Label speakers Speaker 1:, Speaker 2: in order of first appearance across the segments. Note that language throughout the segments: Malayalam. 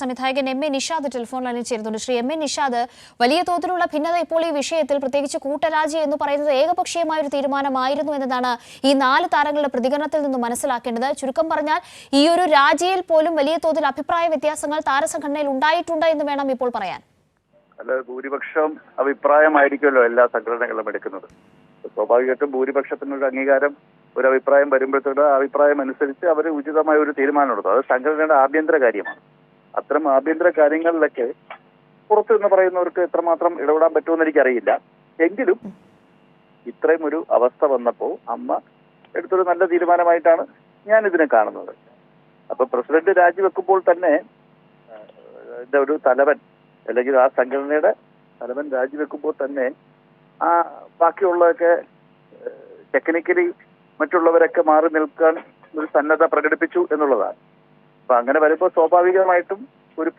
Speaker 1: സംവിധായകൻ എം.എ. നിഷാദ് ടെലിഫോൺ ലൈനിൽ ചേരുന്നുണ്ട്. ശ്രീ എം.എ. നിഷാദ്, വലിയ തോതിലുള്ള ഭിന്നത ഇപ്പോൾ ഈ വിഷയത്തിൽ, പ്രത്യേകിച്ച് കൂട്ടരാജി എന്ന് പറയുന്നത് ഏകപക്ഷീയമായ ഒരു തീരുമാനമായിരുന്നു എന്നതാണ് ഈ 4 താരങ്ങളുടെ പ്രതികരണത്തിൽ നിന്ന് മനസ്സിലാക്കേണ്ടത്. ചുരുക്കം പറഞ്ഞാൽ ഈ ഒരു രാജിയിൽ പോലും വലിയ തോതിൽ അഭിപ്രായ വ്യത്യാസങ്ങൾ താരസംഘടനയിൽ ഉണ്ടായിട്ടുണ്ട് എന്ന് വേണം ഇപ്പോൾ പറയാൻ.
Speaker 2: അല്ല, ഭൂരിപക്ഷം അഭിപ്രായമായിരിക്കുമല്ലോ എല്ലാ സംഘടനകളും എടുക്കുന്നത്. സ്വാഭാവികമായിട്ടും ഭൂരിപക്ഷത്തിനൊരു അംഗീകാരം, ഒരു അഭിപ്രായം വരുമ്പോഴത്തേക്ക് ആ അഭിപ്രായം അനുസരിച്ച് അവർ ഉചിതമായ ഒരു തീരുമാനമെടുത്തു. അത് സംഘടനയുടെ ആഭ്യന്തര കാര്യമാണ്. അത്തരം ആഭ്യന്തര കാര്യങ്ങളിലൊക്കെ പുറത്തു നിന്ന് പറയുന്നവർക്ക് എത്രമാത്രം ഇടപെടാൻ പറ്റുമെന്ന് എനിക്കറിയില്ല. എങ്കിലും ഇത്രയും ഒരു അവസ്ഥ വന്നപ്പോൾ അമ്മ എടുത്തൊരു നല്ല തീരുമാനമായിട്ടാണ് ഞാൻ ഇതിനെ കാണുന്നത്. അപ്പൊ പ്രസിഡന്റ് രാജിവെക്കുമ്പോൾ തന്നെ ഒരു തലവൻ, അല്ലെങ്കിൽ ആ സംഘടനയുടെ തലവൻ രാജിവെക്കുമ്പോൾ തന്നെ ആ ബാക്കിയുള്ളതൊക്കെ ടെക്നിക്കലി മറ്റുള്ളവരൊക്കെ മാറി നിൽക്കാൻ ഒരു സന്നദ്ധ പ്രകടിപ്പിച്ചു എന്നുള്ളതാണ്. അപ്പൊ അങ്ങനെ വരുമ്പോൾ സ്വാഭാവികമായിട്ടും ഒരു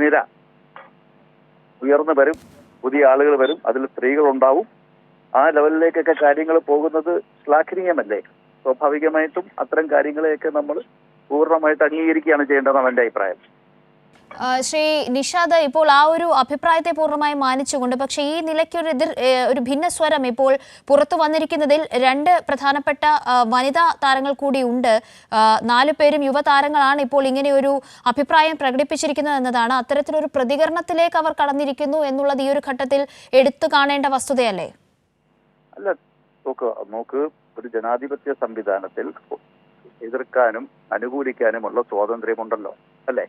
Speaker 2: നിര ഉയർന്നു വരും, പുതിയ ആളുകൾ വരും, അതിൽ സ്ത്രീകളുണ്ടാവും. ആ ലെവലിലേക്കൊക്കെ കാര്യങ്ങൾ പോകുന്നത് ശ്ലാഘനീയമല്ലേ? സ്വാഭാവികമായിട്ടും അത്തരം കാര്യങ്ങളെയൊക്കെ നമ്മൾ പൂർണ്ണമായിട്ട് അംഗീകരിക്കുകയാണ് ചെയ്യേണ്ടതെന്നാണ് എൻ്റെ അഭിപ്രായം.
Speaker 1: ശ്രീ നിഷാദ്, ഇപ്പോൾ ആ ഒരു അഭിപ്രായത്തെ പൂർണ്ണമായി മാനിച്ചുകൊണ്ട്, പക്ഷേ ഈ നിലയ്ക്ക് ഒരു ഭിന്നസ്വരം ഇപ്പോൾ പുറത്തു വന്നിരിക്കുന്നതിൽ 2 പ്രധാനപ്പെട്ട വനിതാ താരങ്ങൾ കൂടി ഉണ്ട്. 4 പേരും യുവതാരങ്ങളാണ് ഇപ്പോൾ ഇങ്ങനെ ഒരു അഭിപ്രായം പ്രകടിപ്പിച്ചിരിക്കുന്നത് എന്നതാണ്. അത്തരത്തിലൊരു പ്രതികരണത്തിലേക്ക് അവർ കടന്നിരിക്കുന്നു എന്നുള്ളത് ഈ ഒരു ഘട്ടത്തിൽ എടുത്തു കാണേണ്ട വസ്തുതയല്ലേ?
Speaker 2: അല്ല, നോക്ക്, ഒരു ജനാധിപത്യ സംവിധാനത്തിൽ എതിർക്കാനും അനുകൂലിക്കാനുമുള്ള സ്വാതന്ത്ര്യമുണ്ടല്ലോ, അല്ലേ?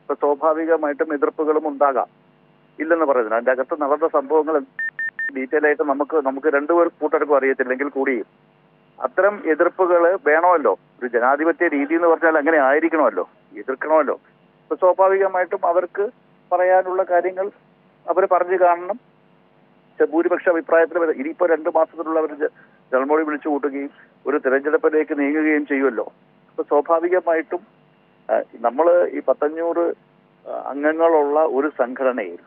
Speaker 2: ഇപ്പൊ സ്വാഭാവികമായിട്ടും എതിർപ്പുകളും ഉണ്ടാകാം, ഇല്ലെന്ന് പറയുന്നത്. അതിന്റെ അകത്ത് നടന്ന സംഭവങ്ങൾ ഡീറ്റെയിൽ ആയിട്ട് നമുക്ക് 2 കൂട്ടർക്കും അറിയത്തില്ലെങ്കിൽ കൂടിയും അത്തരം എതിർപ്പുകൾ വേണമല്ലോ. ഒരു ജനാധിപത്യ രീതി എന്ന് പറഞ്ഞാൽ അങ്ങനെ ആയിരിക്കണമല്ലോ, എതിർക്കണമല്ലോ. ഇപ്പൊ സ്വാഭാവികമായിട്ടും അവർക്ക് പറയാനുള്ള കാര്യങ്ങൾ അവർ പറഞ്ഞു കാണണം. ഭൂരിപക്ഷ അഭിപ്രായത്തിൽ ഇനിയിപ്പോ 2 മാസത്തിലുള്ള അവർ ജനമോടി വിളിച്ചു കൂട്ടുകയും ഒരു തിരഞ്ഞെടുപ്പിലേക്ക് നീങ്ങുകയും ചെയ്യുമല്ലോ. അപ്പൊ സ്വാഭാവികമായിട്ടും നമ്മൾ ഈ 500 അംഗങ്ങളുള്ള ഒരു സംഘടനയിൽ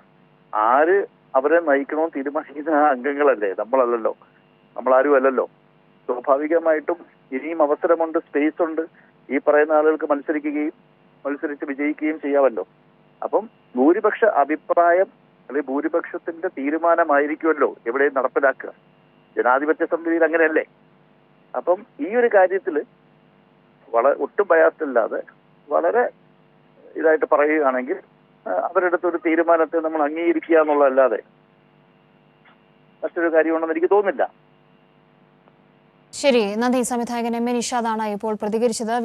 Speaker 2: ആര് അവരെ നയിക്കണമെന്ന് തീരുമാനിക്കുന്ന അംഗങ്ങളല്ലേ, നമ്മളല്ലല്ലോ, നമ്മളാരും അല്ലല്ലോ. സ്വാഭാവികമായിട്ടും ഇനിയും അവസരമുണ്ട്, സ്പേസ് ഉണ്ട്. ഈ പറയുന്ന ആളുകൾക്ക് മത്സരിച്ച് വിജയിക്കുകയും ചെയ്യാമല്ലോ. അപ്പം ഭൂരിപക്ഷ അഭിപ്രായം അല്ലെങ്കിൽ ഭൂരിപക്ഷത്തിന്റെ തീരുമാനമായിരിക്കുമല്ലോ എവിടെയും നടപ്പിലാക്കുക. ജനാധിപത്യ സംവിധിയിൽ അങ്ങനെയല്ലേ? അപ്പം ഈ ഒരു കാര്യത്തിൽ ഒട്ടും ബയാസില്ലാതെ വളരെ ഇതായിട്ട് പറയുകയാണെങ്കിൽ അവരെടുത്തൊരു തീരുമാനത്തെ നമ്മൾ അംഗീകരിക്കുക എന്നുള്ളതല്ലാതെ മറ്റൊരു കാര്യമുണ്ടെന്ന് എനിക്ക് തോന്നുന്നില്ല.
Speaker 1: ശരി, നന്ദി. സംവിധായകൻ എം.എ. നിഷാദാണ് ഇപ്പോൾ പ്രതികരിച്ചത്.